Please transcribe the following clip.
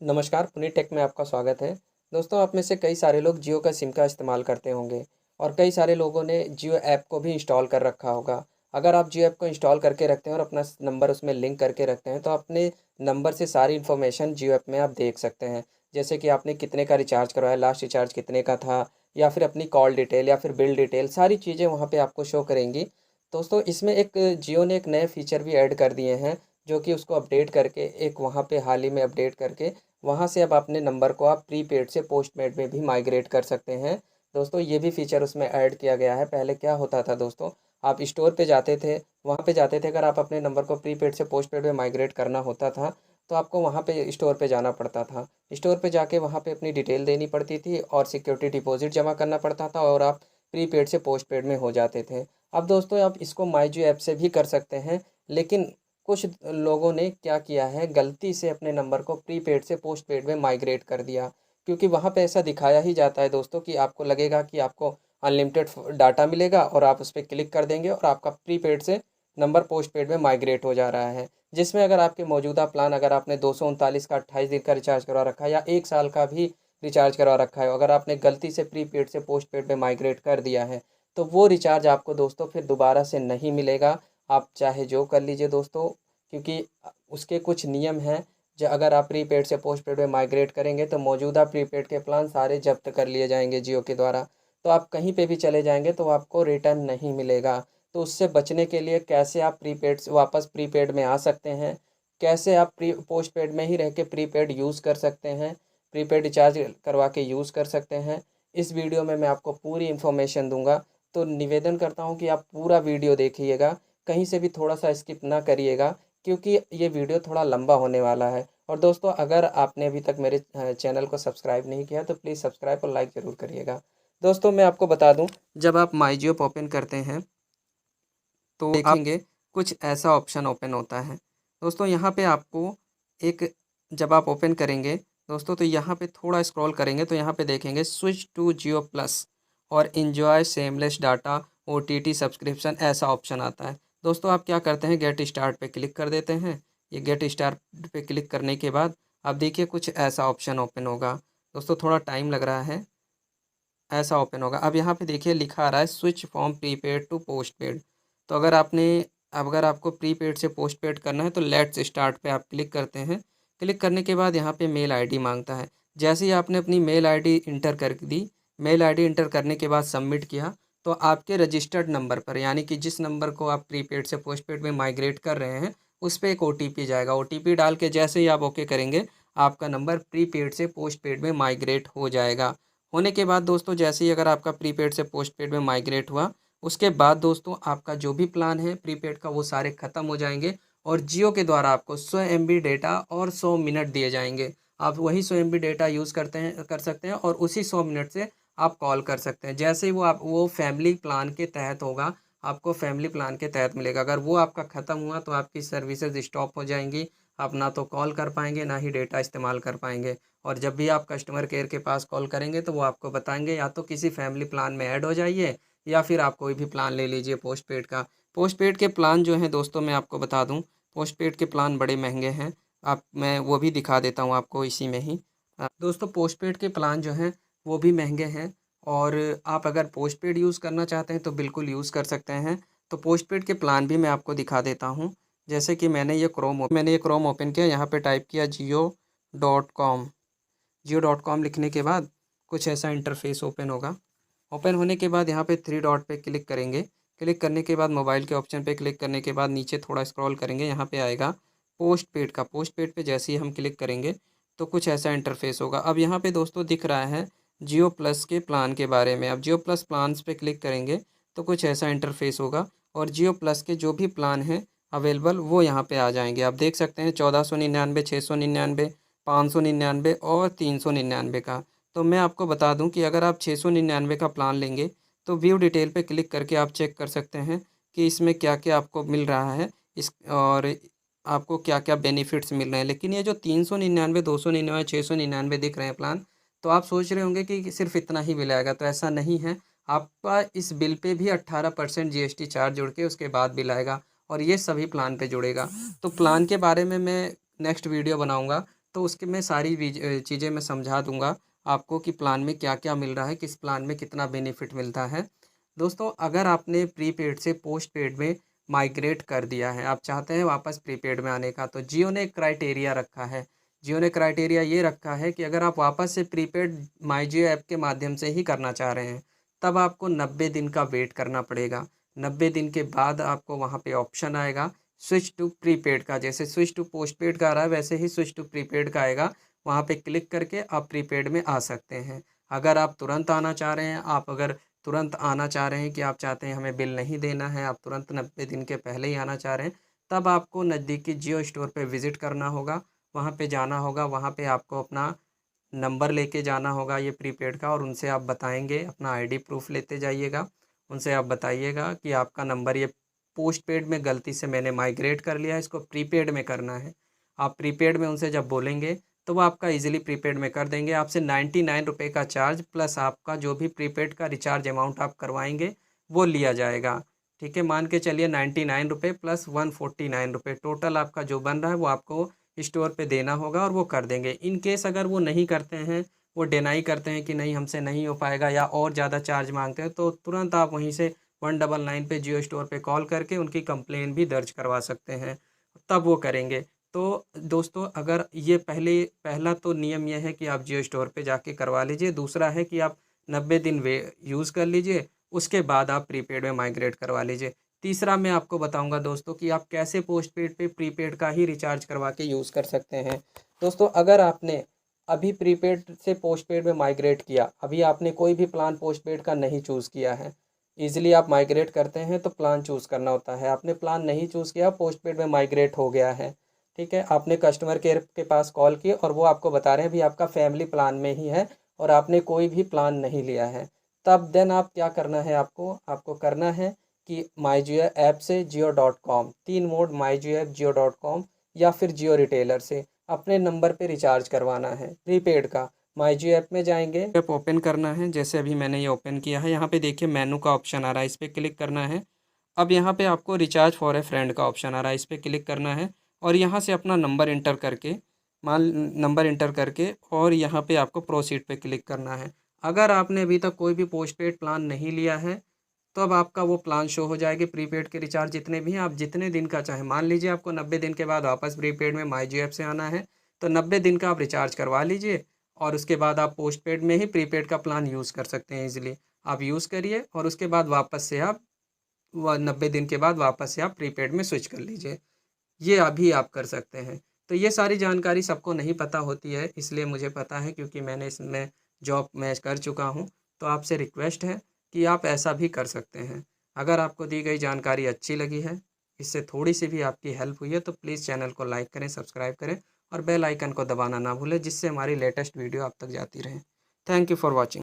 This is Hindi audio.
नमस्कार, पुनीत टेक में आपका स्वागत है। दोस्तों, आप में से कई सारे लोग जियो का सिम का इस्तेमाल करते होंगे और कई सारे लोगों ने जियो ऐप को भी इंस्टॉल कर रखा होगा। अगर आप जियो ऐप को इंस्टॉल करके रखते हैं और अपना नंबर उसमें लिंक करके रखते हैं, तो अपने नंबर से सारी इन्फॉर्मेशन जियो ऐप में आप देख सकते हैं। जैसे कि आपने कितने का रिचार्ज करवाया, लास्ट रिचार्ज कितने का था, या फिर अपनी कॉल डिटेल या फिर बिल डिटेल, सारी चीज़ें वहाँ पे आपको शो करेंगी। दोस्तों, इसमें एक जियो ने एक नए फीचर भी ऐड कर दिए हैं, जो कि उसको अपडेट करके एक वहाँ पे हाल ही में अपडेट करके वहाँ से अब अपने नंबर को आप प्रीपेड से पोस्टपेड में भी माइग्रेट कर सकते हैं। दोस्तों, ये भी फीचर उसमें ऐड किया गया है। पहले क्या होता था दोस्तों, आप स्टोर पे जाते थे, वहाँ पे जाते थे, अगर आप अपने नंबर को प्रीपेड से पोस्टपेड में माइग्रेट करना होता था, तो आपको वहाँ पे स्टोर पे जाना पड़ता था। स्टोर पे जाके वहाँ पे अपनी डिटेल देनी पड़ती थी और सिक्योरिटी डिपॉजिट जमा करना पड़ता था और आप प्रीपेड से पोस्टपेड में हो जाते थे। अब दोस्तों, आप इसको माई जियो ऐप से भी कर सकते हैं, लेकिन कुछ लोगों ने क्या किया है, गलती से अपने नंबर को प्रीपेड से पोस्टपेड में माइग्रेट कर दिया। क्योंकि वहाँ पे ऐसा दिखाया ही जाता है दोस्तों कि आपको लगेगा कि आपको अनलिमिटेड डाटा मिलेगा और आप उस पर क्लिक कर देंगे और आपका प्रीपेड से नंबर पोस्टपेड में माइग्रेट हो जा रहा है। जिसमें अगर आपके मौजूदा प्लान, अगर आपने 239 का 28 दिन का रिचार्ज करवा रखा है या 1 साल का भी रिचार्ज करवा रखा है, अगर आपने गलती से प्रीपेड से पोस्टपेड में माइग्रेट कर दिया है, तो वो रिचार्ज आपको दोस्तों फिर दोबारा से नहीं मिलेगा। आप चाहे जो कर लीजिए दोस्तों, क्योंकि उसके कुछ नियम हैं। जो अगर आप प्रीपेड से पोस्टपेड में माइग्रेट करेंगे, तो मौजूदा प्रीपेड के प्लान सारे जब्त कर लिए जाएंगे जियो के द्वारा। तो आप कहीं पे भी चले जाएंगे तो आपको रिटर्न नहीं मिलेगा। तो उससे बचने के लिए कैसे आप प्रीपेड से वापस प्रीपेड में आ सकते हैं, कैसे आप प्री पोस्टपेड में ही रह के प्रीपेड यूज़ कर सकते हैं, प्रीपेड रिचार्ज करवा के यूज़ कर सकते हैं, इस वीडियो में मैं आपको पूरी इन्फॉर्मेशन दूंगा। तो निवेदन करता हूँ कि आप पूरा वीडियो देखिएगा, कहीं से भी थोड़ा सा स्किप ना करिएगा, क्योंकि ये वीडियो थोड़ा लंबा होने वाला है। और दोस्तों, अगर आपने अभी तक मेरे चैनल को सब्सक्राइब नहीं किया तो प्लीज़ सब्सक्राइब और लाइक ज़रूर करिएगा। दोस्तों, मैं आपको बता दूं, जब आप माई जियो ओपन करते हैं तो आप देखेंगे कुछ ऐसा ऑप्शन ओपन होता है। दोस्तों, यहाँ पे आपको एक, जब आप ओपन करेंगे दोस्तों, तो यहाँ पे थोड़ा स्क्रॉल करेंगे तो यहाँ पे देखेंगे स्विच टू जियो प्लस और enjoy seamless data OTT subscription, ऐसा ऑप्शन आता है। दोस्तों, आप क्या करते हैं, गेट स्टार्ट पे क्लिक कर देते हैं। ये गेट स्टार्ट पे क्लिक करने के बाद आप देखिए कुछ ऐसा ऑप्शन ओपन होगा। दोस्तों, थोड़ा टाइम लग रहा है, ऐसा ओपन होगा। अब यहाँ पे देखिए लिखा आ रहा है switch from prepaid to postpaid. तो अगर आपको प्रीपेड से पोस्टपेड करना है तो लेट्स स्टार्ट पे आप क्लिक करते हैं। क्लिक करने के बाद यहाँ पे मेल आईडी मांगता है। जैसे ही आपने अपनी मेल आईडी इंटर कर दी, मेल आईडी इंटर करने के बाद सबमिट किया, तो आपके रजिस्टर्ड नंबर पर, यानी कि जिस नंबर को आप प्रीपेड से पोस्टपेड में माइग्रेट कर रहे हैं, उस पर एक ओटीपी जाएगा। ओटीपी डाल के जैसे ही आप ओके करेंगे, आपका नंबर प्रीपेड से पोस्टपेड में माइग्रेट हो जाएगा। होने के बाद दोस्तों, जैसे ही अगर आपका प्रीपेड से पोस्टपेड में माइग्रेट हुआ, उसके बाद दोस्तों आपका जो भी प्लान है प्रीपेड का, वो सारे ख़त्म हो जाएंगे और जियो के द्वारा आपको 100 MB डेटा और 100 मिनट दिए जाएंगे। आप वही 100 MB डेटा यूज़ कर सकते हैं और उसी 100 मिनट से आप कॉल कर सकते हैं। जैसे ही वो फैमिली प्लान के तहत होगा, आपको फैमिली प्लान के तहत मिलेगा। अगर वो आपका ख़त्म हुआ तो आपकी सर्विसेज स्टॉप हो जाएंगी। आप ना तो कॉल कर पाएंगे, ना ही डेटा इस्तेमाल कर पाएंगे। और जब भी आप कस्टमर केयर के पास कॉल करेंगे तो वो आपको बताएंगे या तो किसी फैमिली प्लान में ऐड हो जाइए, या फिर आप कोई भी प्लान ले लीजिए पोस्टपेड का। पोस्टपेड के प्लान जो हैं दोस्तों, मैं आपको बता दूं, पोस्टपेड के प्लान बड़े महंगे हैं। मैं वो भी दिखा देता हूं आपको इसी में ही। दोस्तों, पोस्टपेड के प्लान जो हैं वो भी महंगे हैं, और आप अगर पोस्टपेड यूज़ करना चाहते हैं तो बिल्कुल यूज़ कर सकते हैं। तो पोस्टपेड के प्लान भी मैं आपको दिखा देता हूँ। जैसे कि मैंने ये क्रोम ओपन किया, यहाँ पे टाइप किया जियो.com। जियो.com लिखने के बाद कुछ ऐसा इंटरफेस ओपन होगा। ओपन होने के बाद यहाँ पे थ्री डॉट पे क्लिक करेंगे। क्लिक करने के बाद मोबाइल के ऑप्शन पे क्लिक करने के बाद नीचे थोड़ा स्क्रॉल करेंगे, यहाँ पे आएगा पोस्टपेड का। पोस्टपेड पे जैसे ही हम क्लिक करेंगे तो कुछ ऐसा इंटरफेस होगा। अब यहाँ पे दोस्तों दिख रहा है जियो प्लस के प्लान के बारे में। अब जियो प्लस प्लान्स पे क्लिक करेंगे तो कुछ ऐसा इंटरफेस होगा, और जियो प्लस के जो भी प्लान हैं अवेलेबल वो यहाँ पे आ जाएंगे। आप देख सकते हैं 1499, 699, 599 और 399 का। तो मैं आपको बता दूं कि अगर आप 699 का प्लान लेंगे तो व्यू डिटेल पे क्लिक करके आप चेक कर सकते हैं कि इसमें क्या क्या आपको मिल रहा है, इस और आपको क्या क्या बेनिफिट्स मिल रहे हैं। लेकिन ये जो 399, 299, 699 दिख रहे हैं प्लान, तो आप सोच रहे होंगे कि सिर्फ इतना ही बिल आएगा, तो ऐसा नहीं है। आपका इस बिल पे भी 18% जीएसटी चार्ज जुड़ के उसके बाद बिल आएगा, और ये सभी प्लान पे जुड़ेगा। तो प्लान के बारे में मैं नेक्स्ट वीडियो बनाऊंगा, तो उसके मैं सारी चीज़ें मैं समझा दूँगा आपको कि प्लान में क्या-क्या मिल रहा है, किस प्लान में कितना बेनिफिट मिलता है। दोस्तों, अगर आपने प्रीपेड से पोस्टपेड में माइग्रेट कर दिया है, आप चाहते हैं वापस प्रीपेड में आने का, तो जियो ने एक क्राइटेरिया रखा है। जियो ने क्राइटेरिया ये रखा है कि अगर आप वापस से प्रीपेड माई जियो ऐप के माध्यम से ही करना चाह रहे हैं, तब आपको 90 दिन का वेट करना पड़ेगा। 90 दिन के बाद आपको वहाँ पे ऑप्शन आएगा स्विच टू प्रीपेड का। जैसे स्विच टू पोस्टपेड का आ रहा है, वैसे ही स्विच टू प्रीपेड का आएगा। वहाँ पे क्लिक करके आप प्रीपेड में आ सकते हैं। अगर आप तुरंत आना चाह रहे हैं, आप अगर तुरंत आना चाह रहे हैं कि आप चाहते हैं हमें बिल नहीं देना है, आप तुरंत 90 दिन के पहले ही आना चाह रहे हैं, तब आपको नज़दीकी जियो स्टोर पे विज़िट करना होगा। वहाँ पे जाना होगा, वहाँ पे आपको अपना नंबर लेके जाना होगा ये प्रीपेड का, और उनसे आप बताएंगे, अपना आईडी प्रूफ लेते जाइएगा। उनसे आप बताइएगा कि आपका नंबर ये पोस्टपेड में गलती से मैंने माइग्रेट कर लिया है, इसको प्रीपेड में करना है। आप प्रीपेड में उनसे जब बोलेंगे तो वो आपका इजीली प्रीपेड में कर देंगे। आपसे 99 रुपये का चार्ज प्लस आपका जो भी प्रीपेड का रिचार्ज अमाउंट आप करवाएंगे वो लिया जाएगा। ठीक है, मान के चलिए 99 रुपये प्लस 149 रुपये, टोटल आपका जो बन रहा है वो आपको स्टोर पे देना होगा और वो कर देंगे। इन केस अगर वो नहीं करते हैं, वो डिनाई करते हैं कि नहीं हमसे नहीं हो पाएगा या और ज़्यादा चार्ज मांगते हैं, तो तुरंत आप वहीं से 199 पे जियो स्टोर पे कॉल करके उनकी कंप्लेन भी दर्ज करवा सकते हैं, तब वो करेंगे। तो दोस्तों, अगर ये पहला तो नियम ये है कि आप जियो स्टोर पे जाके करवा लीजिए। दूसरा है कि आप 90 दिन वे यूज़ कर लीजिए, उसके बाद आप प्रीपेड में माइग्रेट करवा लीजिए। तीसरा मैं आपको बताऊंगा दोस्तों कि आप कैसे पोस्टपेड पे प्रीपेड का ही रिचार्ज करवा के यूज़ कर सकते हैं। दोस्तों, अगर आपने अभी प्रीपेड से पोस्टपेड में माइग्रेट किया, अभी आपने कोई भी प्लान पोस्टपेड का नहीं चूज़ किया है, ईज़िली आप माइग्रेट करते हैं तो प्लान चूज़ करना होता है। आपने प्लान नहीं चूज़ किया, पोस्टपेड में माइग्रेट हो गया है, ठीक है, आपने कस्टमर केयर के पास कॉल की और वो आपको बता रहे हैं भी आपका फैमिली प्लान में ही है और आपने कोई भी प्लान नहीं लिया है, तब देन आप क्या करना है, आपको करना है कि माई जियो ऐप से जियो.com, 3 मोड माई जियो ऐप, जियो.com या फिर जियो रिटेलर से अपने नंबर पे रिचार्ज करवाना है प्रीपेड का। माई जियो ऐप में जाएंगे, ऐप ओपन करना है। जैसे अभी मैंने ये ओपन किया है, यहाँ पे देखिए मेनू का ऑप्शन आ रहा है, इस पर क्लिक करना है। अब यहाँ पे आपको रिचार्ज फॉर ए फ्रेंड का ऑप्शन आ रहा है, इस पर क्लिक करना है और यहाँ से अपना नंबर इंटर करके नंबर इंटर करके और यहाँ पे आपको प्रोसीड पे क्लिक करना है। अगर आपने अभी तक कोई भी पोस्टपेड प्लान नहीं लिया है, तो अब आपका वो प्लान शो हो जाएगी। प्रीपेड के रिचार्ज जितने भी हैं, आप जितने दिन का चाहें, मान लीजिए आपको 90 दिन के बाद वापस प्रीपेड में माई जियो ऐप से आना है, तो 90 दिन का आप रिचार्ज करवा लीजिए और उसके बाद आप पोस्टपेड में ही प्रीपेड का प्लान यूज़ कर सकते हैं ईजिली। आप यूज़ करिए और उसके बाद वापस से आप 90 दिन के बाद वापस से आप प्रीपेड में स्विच कर लीजिए। ये अभी आप कर सकते हैं। तो ये सारी जानकारी सबको नहीं पता होती है, इसलिए मुझे पता है क्योंकि मैंने इसमें जॉब मैं कर चुका हूँ। तो आपसे रिक्वेस्ट है कि आप ऐसा भी कर सकते हैं। अगर आपको दी गई जानकारी अच्छी लगी है, इससे थोड़ी सी भी आपकी हेल्प हुई है, तो प्लीज़ चैनल को लाइक करें, सब्सक्राइब करें और बेल आइकन को दबाना ना भूलें, जिससे हमारी लेटेस्ट वीडियो आप तक जाती रहे। Thank you for watching.